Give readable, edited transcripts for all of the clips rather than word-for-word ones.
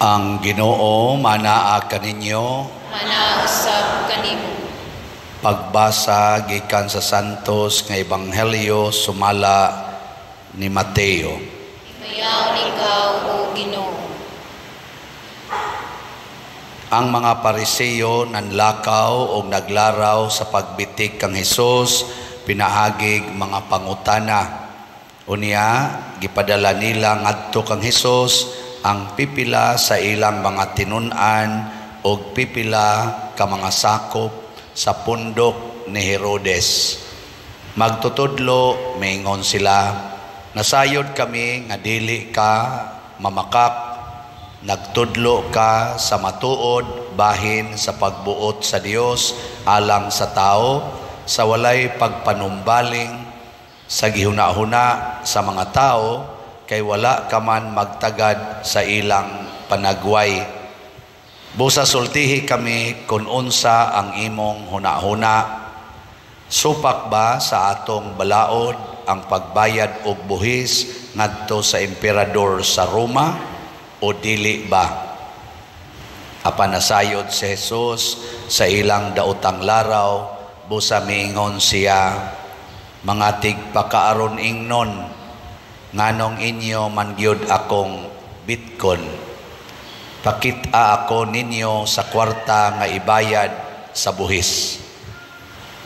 Ang Ginoo manaa kaninyo. Manausab kanimo. Pagbasa gikan sa Santos nga Ebanghelyo sumala ni Mateo. Mayaw ikaw o Ginoo. Ang mga Pariseo nanlakaw o naglaraw sa pagbitik kang Hesus, pinaagig mga pangutana. Unya, gipadala nila ngadto kang Hesus ang pipila sa ilang mga tinun-an o pipila ka mga sakop sa pundok ni Herodes. Magtutudlo, maingon sila, nasayod kami nga dili ka mamakak, nagtudlo ka sa matuod bahin sa pagbuot sa Dios alang sa tao, sa walay pagpanumbaling sa gihuna-huna sa mga tao, kay wala ka man magtagad sa ilang panagway. Busa sultihi kami kung unsa ang imong huna-huna. Supak ba sa atong balaod ang pagbayad og buhis ngadto sa emperador sa Roma o dili ba? Apan nasayod si Jesus sa ilang daotang laraw, busa miingon siya, mga tigpakaaron ingnon, nganong inyo man gyud akong bitkon. Pakita ako ninyo sa kwarta nga ibayad sa buhis.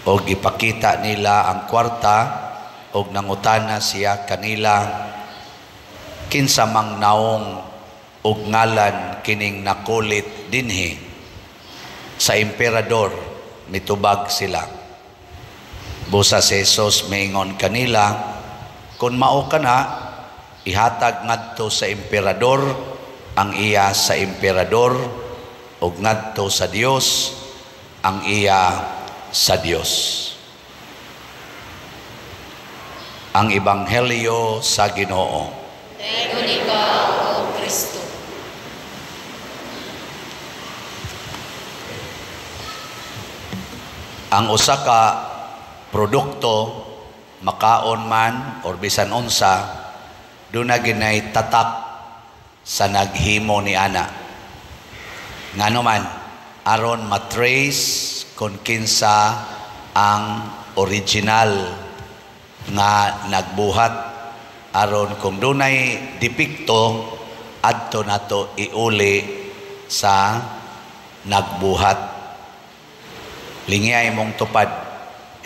O gipakita nila ang kwarta o nangutana siya kanila, kinsa mang naong ug ngalan kining nakulit dinhi. Sa emperador mitubag sila. Busa si Jesus maingon kanila, kung mao kana, ihatag ngadto sa emperador ang iya sa emperador ug ngadto sa Dios ang iya sa Dios. Ang Ebanghelyo sa Ginoo. Dayon ikaw o Kristo. Ang usa ka produkto, makaon man or bisan unsa, doon na ginay tatak sa naghimo ni ana. Ngano man, aron matrace kung kinsa ang original nga nagbuhat, aron kung dunay depekto adto nato iuli sa nagbuhat. Lingiya imong tupad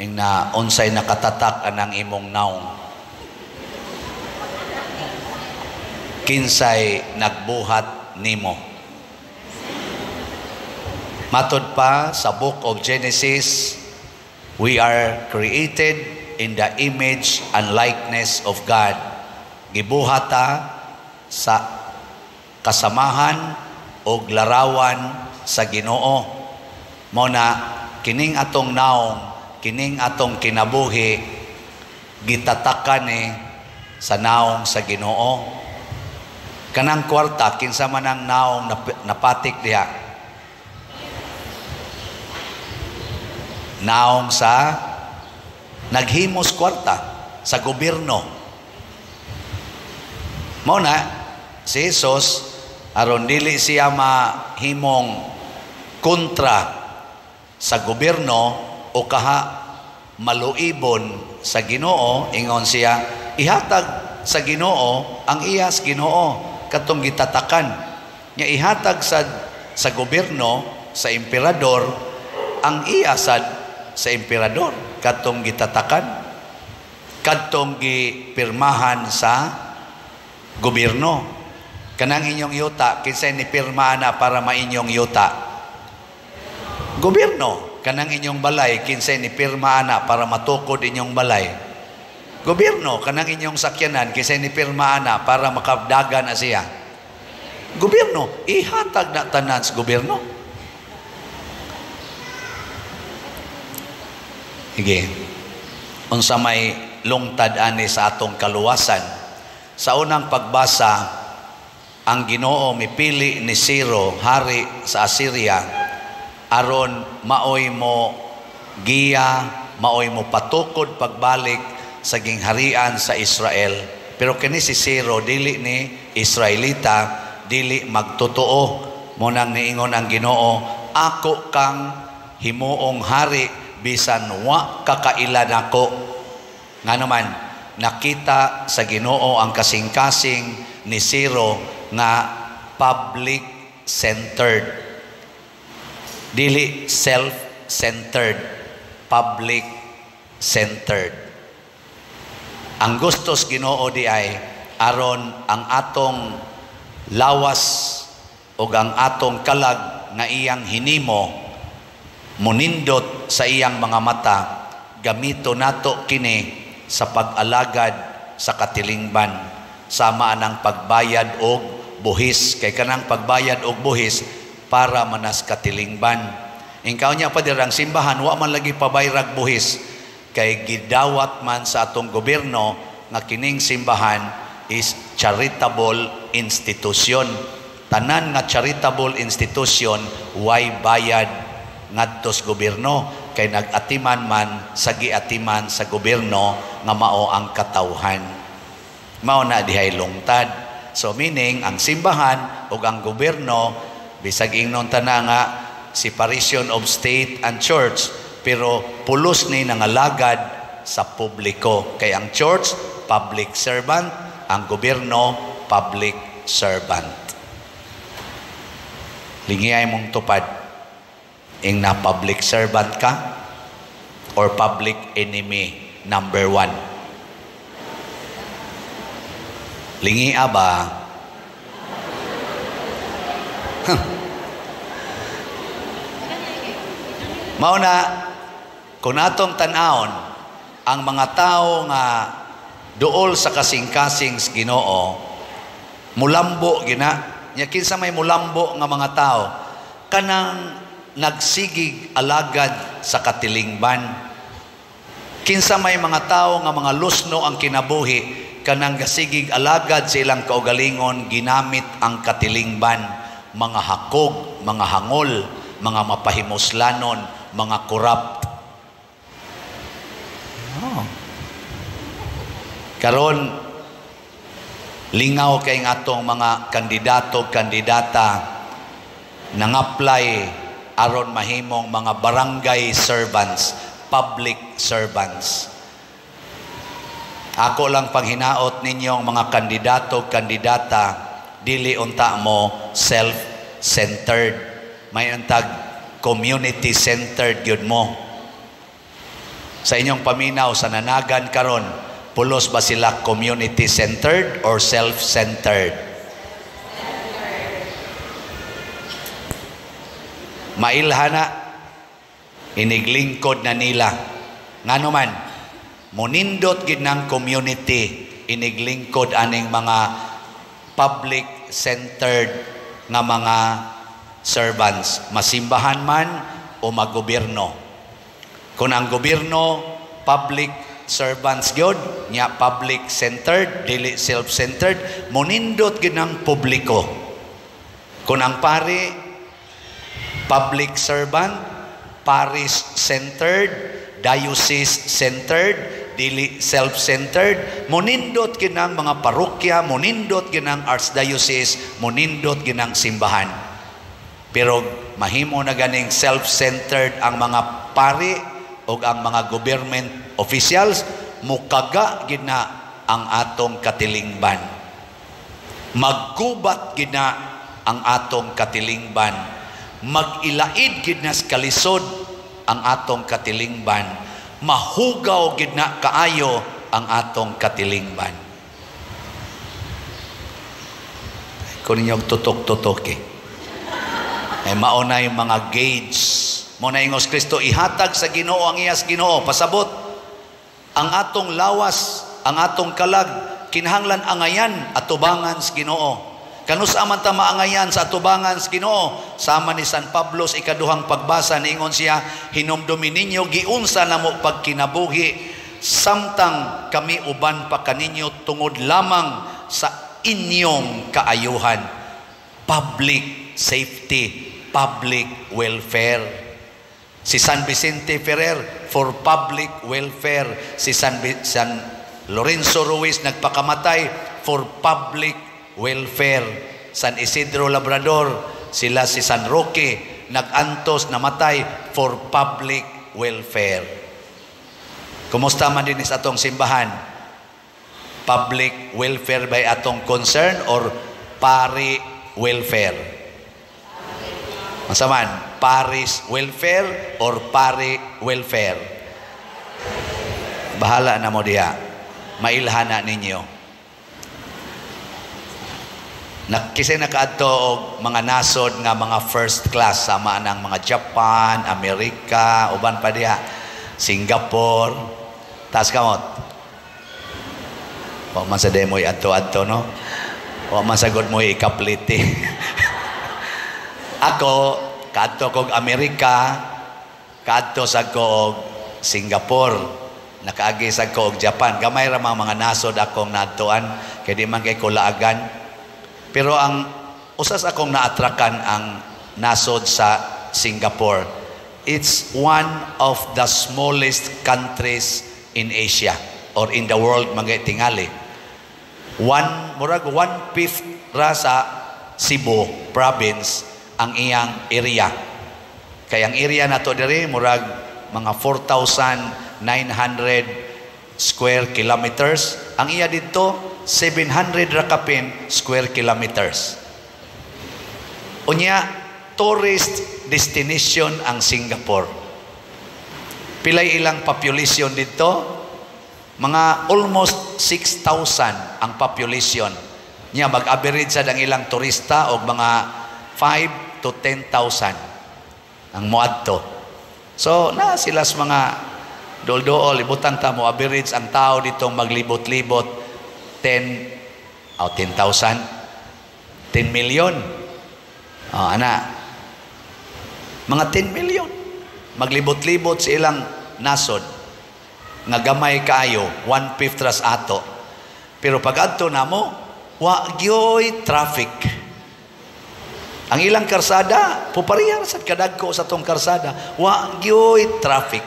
ing na unsay nakatatak anang imong naong. Kinsay nagbuhat nimo. Matod pa sa Book of Genesis, we are created in the image and likeness of God. Gibuhata sa kasamahan o larawan sa Ginoo. Muna kining atong naong, kining atong kinabuhi, gitatakan sa naong sa Ginoo. Kanang kwarta, kinsa man ang naong napatik diha. Naong sa naghimos kwarta sa gobyerno. Mao na si Jesus aron dili siya mahimong kontra sa gobyerno o kaha maluibon sa Ginoo, ingon siya, ihatag sa Ginoo ang iyas Ginoo katong gitatakan. Nya ihatag sa gobyerno, sa emperador ang iyasad sa emperador katong gitatakan, katong gipirmahan sa gobyerno. Kanang inyong yuta, kinsay ni pirma na para mainyong yuta? Gobyerno. Kanang inyong balay, kinsay ni pirma na para matukod inyong balay? Gobyerno. Kanang inyong sakyanan, kinsay ni pirma na para makadagan na siya? Gobyerno. Ihatag na tanan sa gobyerno. Sige. Unsa may lungtad ani sa atong kaluwasan. Sa unang pagbasa, ang Ginoo mipili ni Ciro, hari sa Assyria, aron maoy mo giya, maoy mo patukod pagbalik sa gingharian sa Israel. Pero kini si Ciro dili ni Israelita, dili magtotoo. Mo nang niingon ang Ginoo, ako kang himuong hari bisan wa kakailan ako. Nga naman, nakita sa Ginoo ang kasing-kasing ni Ciro nga public-centered. Dili self-centered, public-centered. Ang gustos Ginoo di ay aron ang atong lawas o ang atong kalag nga iyang hinimo munindot sa iyang mga mata, gamito nato kini sa pag-alagad sa katilingban, sama ang pagbayad og buhis. Kay kanang pagbayad og buhis para manas katilingban. Ingkaw niya pa dirang simbahan, wa man lagi pabayrag buhis, kay gidawat man sa atong gobyerno nga kining simbahan is charitable institution. Tanan nga charitable institution way bayad ngadto sa gobyerno, kay nag-atiman man sa giatiman sa gobyerno nga mao ang katawhan. Mao na dihay lungtad. So meaning ang simbahan ug ang gobyerno bisag ingnon tana nga separation of state and church, pero pulos ni nangalagad sa publiko. Kay ang church public servant, ang gobyerno public servant. Lingiyay mong tupad ing na public servant ka or public enemy number 1. Lingia ba? Mao na kung atong tan-awon ang mga tao nga duol sa kasing-kasing sa Ginoo, mulambo gina. Nya kinsa may mulambo nga mga tao kanang nagsigig alagad sa katilingban. Kinsa may mga tao nga mga lusno ang kinabuhi kanang gasigig alagad sa ilang kaugalingon ginamit ang katilingban, mga hakog, mga hangol, mga mapahimuslanon, mga corrupt. Karon lingaw kay atong mga kandidato-kandidata nang-apply aron mahimong mga barangay servants, public servants. Ako lang panghinaot ninyong mga kandidato-kandidata, dili unta mo self-centered. May untag community-centered gyud mo. Sa inyong paminaw sa nanagan karon, pulos ba sila community-centered or self-centered? Mailhana, iniglingkod na nila. Ngano man, munindot gid ng community, iniglingkod aning mga public-centered nga mga servants, masimbahan man o maggobyerno. Kung ang gobyerno, public servants gyud, nya public-centered, dili self-centered, munindot gid ng publiko. Kung ang pari, public servant, parish-centered, diocese-centered, dili self-centered, munindot gid ng mga parokya, munindot gid ng archdiocese, munindot gid ng simbahan. Pero mahimo na ganing self-centered ang mga pari o ang mga government officials, mukaga gid na ang atong katilingban. Maggubat gid na ang atong katilingban. Mag-ilaid gid na sa kalisod ang atong katilingban. Mahugaw gid na kaayo ang atong katilingban. Kung ninyong tutok-tutok ay maunay mga gauge. Muna ingos Kristo, ihatag sa Ginoo ang iyas Ginoo, pasabot ang atong lawas, ang atong kalag, kinahanglan angayan atubangan sa Ginoo. Kanus aman ta maangayan sa atubangan sa Ginoo? Sama ni San Pablo sa ikaduhang pagbasa, niingon siya, hinumdumi ninyo giunsa namo pagkinabuhi, samtang kami uban pa kaninyo tungod lamang sa inyong kaayuhan. Public safety, public welfare. Si San Vicente Ferrer for public welfare. Si San Lorenzo Ruiz nagpakamatay for public welfare. San Isidro Labrador, sila si San Roque, nagantos, namatay for public welfare. Kumusta man din sa atong simbahan? Public welfare by atong concern or pari welfare? Masaman, parish welfare or pari welfare? Bahala na mo diha. Mailhana ninyo. Kasi nakaadto og mga nasod nga mga first class, sama ng mga Japan, Amerika, uban pa diha, Singapore, taas kamot. O man sa demoy adto-adto, no? O man sa god mo ikapliti. Ako, kaadto kog Amerika, kaadto sa kog Singapore, nakaagi sa kog Japan. Gamay ra mga nasod akong naadtoan, kay di man kay kulaagan. Pero ang usas akong naatrakan ang nasod sa Singapore. It's one of the smallest countries in Asia or in the world, mga tingali. Murag 1/5 ra sa Cebu province ang iyang area. Kaya ang area nato diri murag mga 4,900 square kilometers. Ang iya dito 700 ra kapin square kilometers. Unya tourist destination ang Singapore. Pilay ilang population dito? Mga almost 6,000 ang population. Nya mag-average sa dang ilang turista og mga 5 to 10,000 ang moadto. So na sila sa mga dol-dool, ibutang ta mo average ang tao dito maglibot-libot 10,000, 10 million. Ana, mga 10 million maglibot-libot sa ilang nasod nga gamay kaayo 1/5 ras ato. Pero pag adto namo wa gyoy traffic. Ang ilang karsada puparihar sa kadagko sa tong karsada, wa gyoy traffic.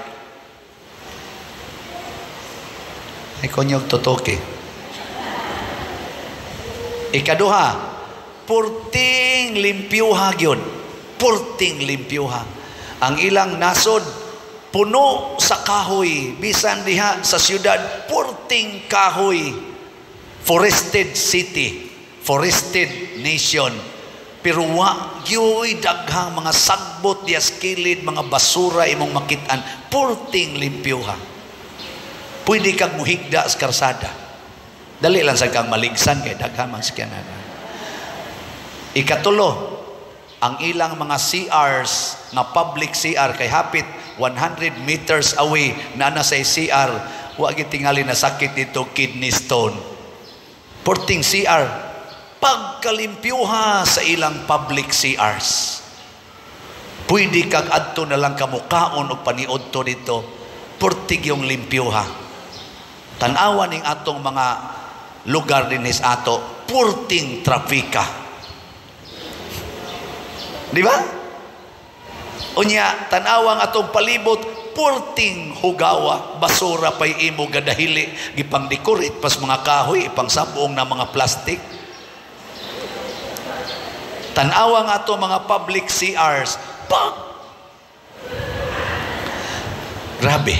Ay konyog totoke. Ikaduha, purting limpyuha gyud. Purting limpyuha. Ang ilang nasod puno sa kahoy, bisan diha sa syudad purting kahoy. Forested city, forested nation. Pero wa gyoy daghang mga sagbot diha sa kilid, mga basura imong makit-an. Purting limpyuha. Pwede kang muhigda sa karsada. Dali lang sa kang maligsan kay daghang mga sakyanan. Ikatulo, ang ilang mga CRs nga public CR kay hapit 100 meters away na sa CR, wa gyud tingali na sakit dito kidney stone. Porting CR, pagkalimpyuha sa ilang public CRs. Pwede kag adto na lang kamukaon og paniudto dito, portig yung limpyuha. Tan-awan ning atong mga lugar dinis ato, purting trafika. Di ba? Unya, tanawang atong palibot, purting hugawa, basura pa'y imo gadahili, gipang decorate, pas mga kahoy, ipang sabong na mga plastic. Tanawang ato mga public CRs, grabe,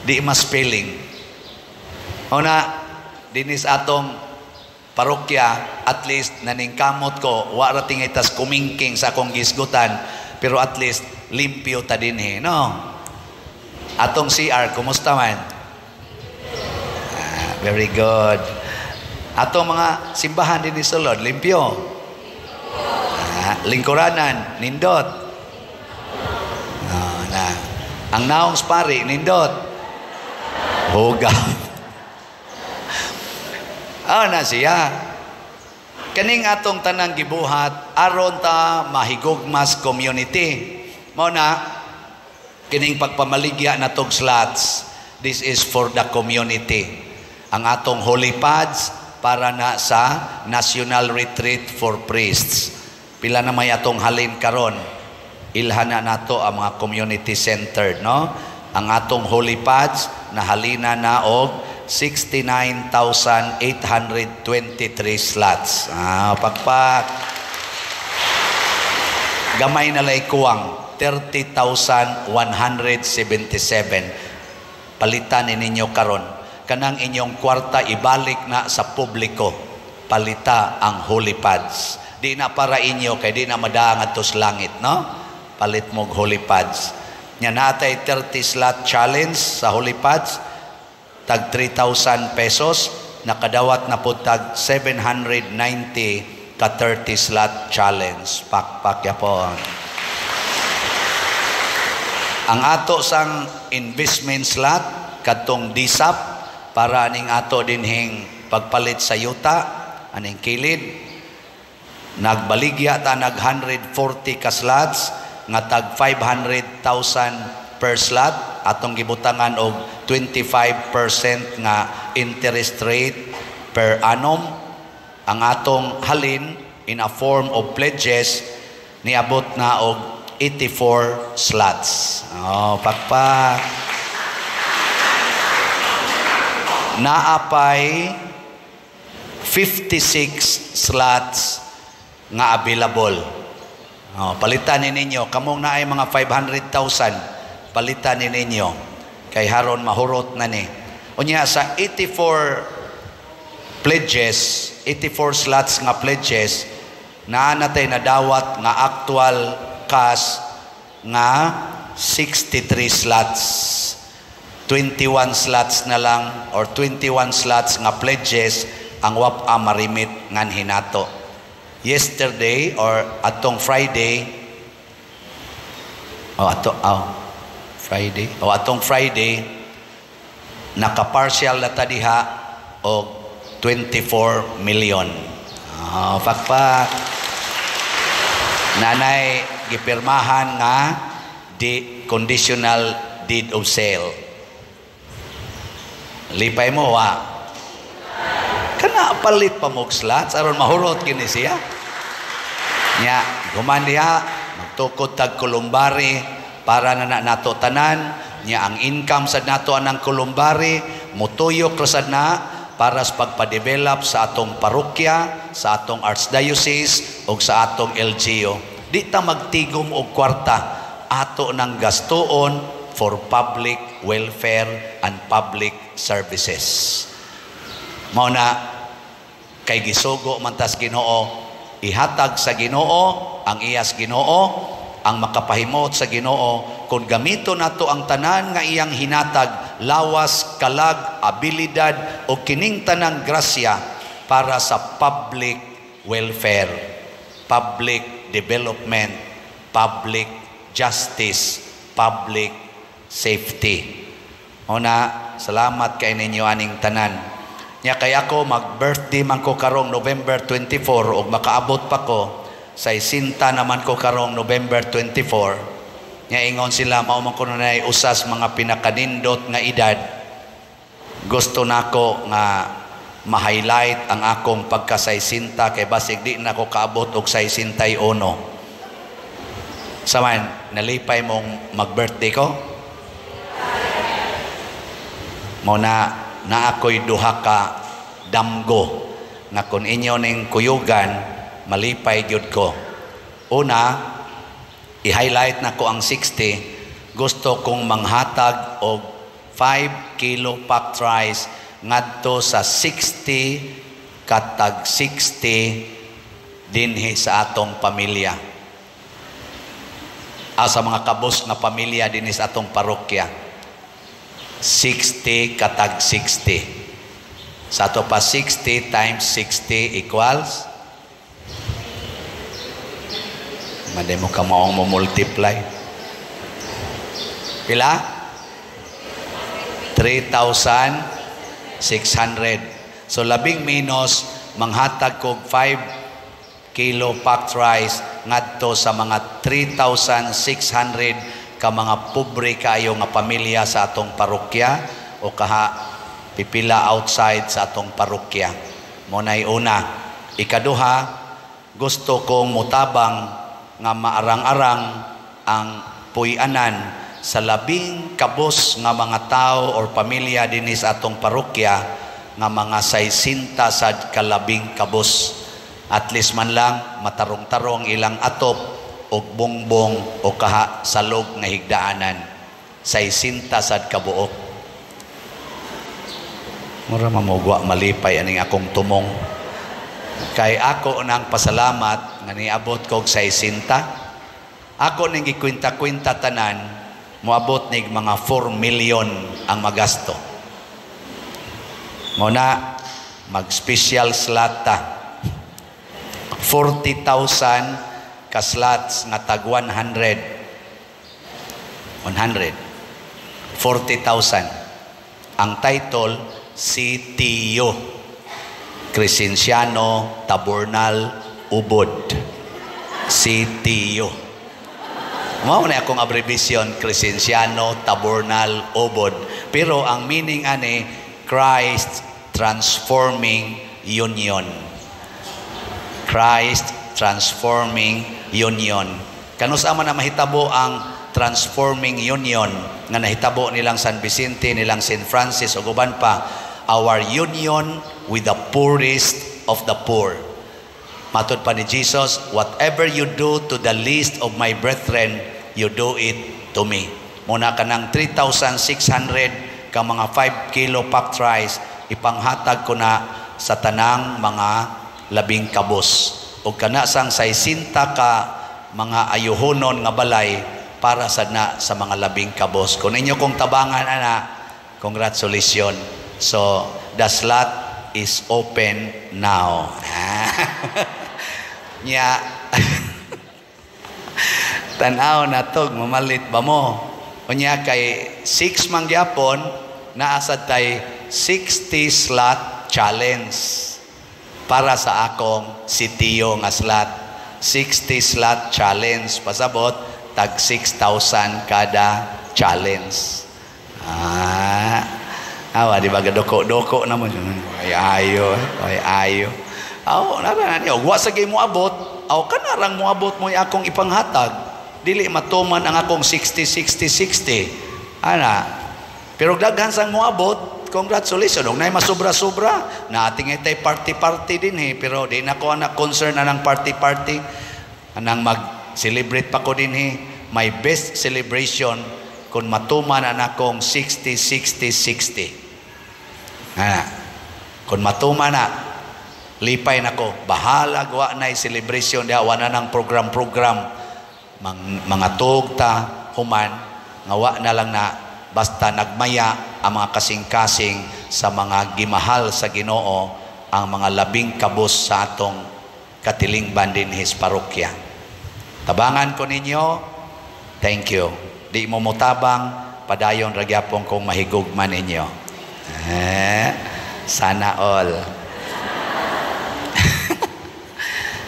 di mas spelling. O na, dinis atong parokya, at least naningkamot ko, wala tingitas kumingking sa akong gisgutan, pero at least limpyo ta din no? Atong CR, kumusta man? Very good. Atong mga simbahan din ni Sulod, limpyo. Lingkuranan, nindot. Ang naong spari, nindot. Hugaw. Na siya. Kaning atong tanang gibuhat aron ta mahigugmas community. Mao na kining pagpamaligya natong slots. This is for the community. Ang atong holy pads para na sa National Retreat for Priests. Pila na may atong halin karon. Ilhana nato ang mga community centered, no? Ang atong holy pads na halina na og 69,823 slots. Pakpak. Gamay na lay kuwang 30,177. Palitan ninyo karon. Kanang inyong kwarta ibalik na sa publiko. Palita ang holy pads. Di na para inyo kay di na madaangat to sa langit, no? Palit mo holy pads. Nya natay 30 slot challenge sa holy pads. Tag 3,000 pesos. Nakadawat na po tag 790 ka 30 slot challenge. Pakpak yapon. Ang ato sang investment slot katong DSAP para aning ato dinhing pagpalit sa yuta aning kilid nagbaligya ta nag 140 ka slots nga tag 500,000 per slot atong gibutangan og 25% nga interest rate per annum. Ang atong halin in a form of pledges niabot na og 84 slots. Pakpak. Naapay 56 slots nga available. Palitan ninyo. Kamong naay mga 500,000. Palitan ninyo. Kay haron mahurot na ni. Unya sa 84 pledges, 84 slots nga pledges, natay nadawat nga actual cash nga 63 slots. 21 slots na lang or 21 slots nga pledges ang wap marimit ngan hinato. Yesterday or atong Friday atong Friday naka-partial na tadiha og 24 million. Pakpak. Nanay gipirmahan nga di conditional deed of sale. Lipay mo kana palit pa mo slots aron mahurot kini siya. Nya guman diha magtukod tag kulumbari para na nato tanan. Nya ang income sad nato anang kulumbari mutuyok rasad na para sa pagpa-develop sa atong parokya, sa atong archdiocese o sa atong LGU. Di ta magtigom og kwarta ato nang gastuon for public welfare and public services. Mao na kay gisugo man tas Ginoo, ihatag sa Ginoo ang iyas Ginoo, ang makapahimot sa Ginoo kung gamito nato ang tanan nga iyang hinatag, lawas, kalag, abilidad o kining tanang grasya para sa public welfare, public development, public justice, public safety. Una, salamat kay ninyo aning tanan. Nya kay ako mag-birthday man ko karong November 24 ug makaabot pa ko sa isinta naman ko karong November 24. Nya ingon sila mao man kuno nay usas mga pinakanindot nga edad. Gusto nako nga ma-highlight ang akong pagka-61 kay basig di na ko kaabot og 61. Saman nalipay mong mag-birthday ko? Mo na ako'y duha ka damgo nga kung inyo ning kuyugan malipay gyud ko. Una, i-highlight na ko ang 60. Gusto kong manghatag og 5 kilo packed rice ngadto sa 60 katag 60 dinhi sa atong pamilya. Sa mga kabos nga pamilya dinhi sa atong parokya. 60 katag 60. Sa ato pa 60 times 60 equals Maday mo ka maong mo multiply. Pila? 3,600. So labing minus manghatag kog 5 kilo packed rice ngadto sa mga 3,600 ka mga pobre kayo nga pamilya sa atong parokya o kaha pipila outside sa atong parokya. Munay una. Ikaduha, gusto kong mutabang nga maarang-arang ang puy-anan sa labing kabos nga mga tao or pamilya dinhi sa atong parokya nga mga 60 sad kalabing kabos. At least man lang matarong-tarong ilang atop og bongbong o kaha salog nga higdaanan. 60 sad kabuok. Mura mamugwa malipay aning akong tumong. Kay ako nang pasalamat nga niabot kog 60. Ako ning gikwenta-kwenta tanan, moabot nig mga 4 million ang magasto. Muna mag-special slot ta. 40,000 ka slots nga tag 100. 40,000. Ang title, CTU. Crescenciano Taburnal Ubod. CTU. Mao na akong abbreviation, Crescenciano Taburnal Ubod. Pero ang meaning ani, Christ Transforming Union. Christ Transforming Union. Kanusa man na mahitabo ang Transforming Union nga nahitabo nilang San Vicente, nilang St. Francis o guban pa, our union with the poorest of the poor. Matod pa ni Jesus, whatever you do to the least of my brethren, you do it to me. Muna ka ng 3,600 ka mga 5 kilo packed rice, ipanghatag ko na sa tanang mga labing kabos. O kana sang 60 ka mga ayuhonon nga balay para sa mga labing kabos. Kung ninyo kong tabangan, ana, congratulations. So, the slot is open now. Nya, tanaw na to, mamalit ba mo? O nya kay 6 mangyapon, naasad tay 60 slot challenge para sa akong sitiyo nga slot. 60 slot challenge. Pasabot, tag 6,000 kada challenge. Awa, di ba gadoko-doko naman. Ay ayo. Aw, nara niyo, wa sa mo abot. Aw kanarang mo abot mo akong ipanghatag. Dili matuman ang akong 60. Ana. Pero daghan sang mo abot, congratulations. Og nay masobra-sobra. Na ating itay party din pero di na ko anak concern na ng party. Anang mag-celebrate pa ko din my best celebration kung matuman ang akong 60. Kung matuman na, lipay na ko, bahala gawa na celebration diha, wala ng program, mga tugta, human, ngawa na lang na, basta nagmaya ang mga kasing-kasing sa mga gimahal sa Ginoo, ang mga labing kabos sa atong katilingban din his parokya. Tabangan ko ninyo, thank you. Di mo mutabang, padayon ragyapong kong mahigugman ninyo. Sana all.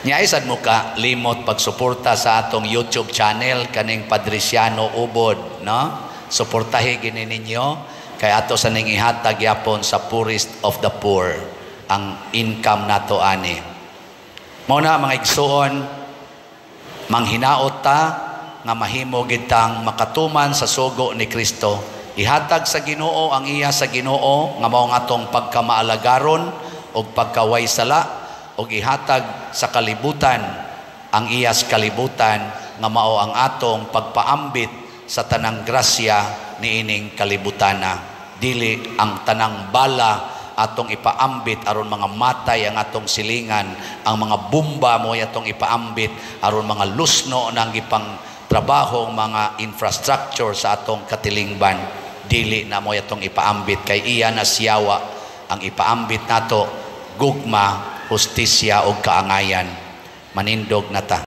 Nyaisan mo ka, limot pagsuporta sa atong YouTube channel, kaning Padriciano Ubod, no? Suportahe gini ninyo, kay ato sa ning ihatag yapon sa poorest of the poor, ang income nato ani. Muna mga igsuon, manghinaot ta, nga mahimo gitang makatuman sa sugo ni Kristo. Ihatag sa Ginoo ang iya sa Ginoo nga mao nga atong pagkamaalagaron o pagkaway sala, o ihatag sa kalibutan ang iya sa kalibutan nga mao ang atong pagpaambit sa tanang grasya niining kalibutana. Dili ang tanang bala atong ipaambit aron mga matay ang atong silingan, ang mga bomba mo atong ipaambit aron mga lusno nang ipang trabaho mga infrastructure sa atong katilingban. Dili na mo itong ipaambit kay iya na siyawa ang ipaambit nato gugma, hustisya o kaangayan. Manindog na ta.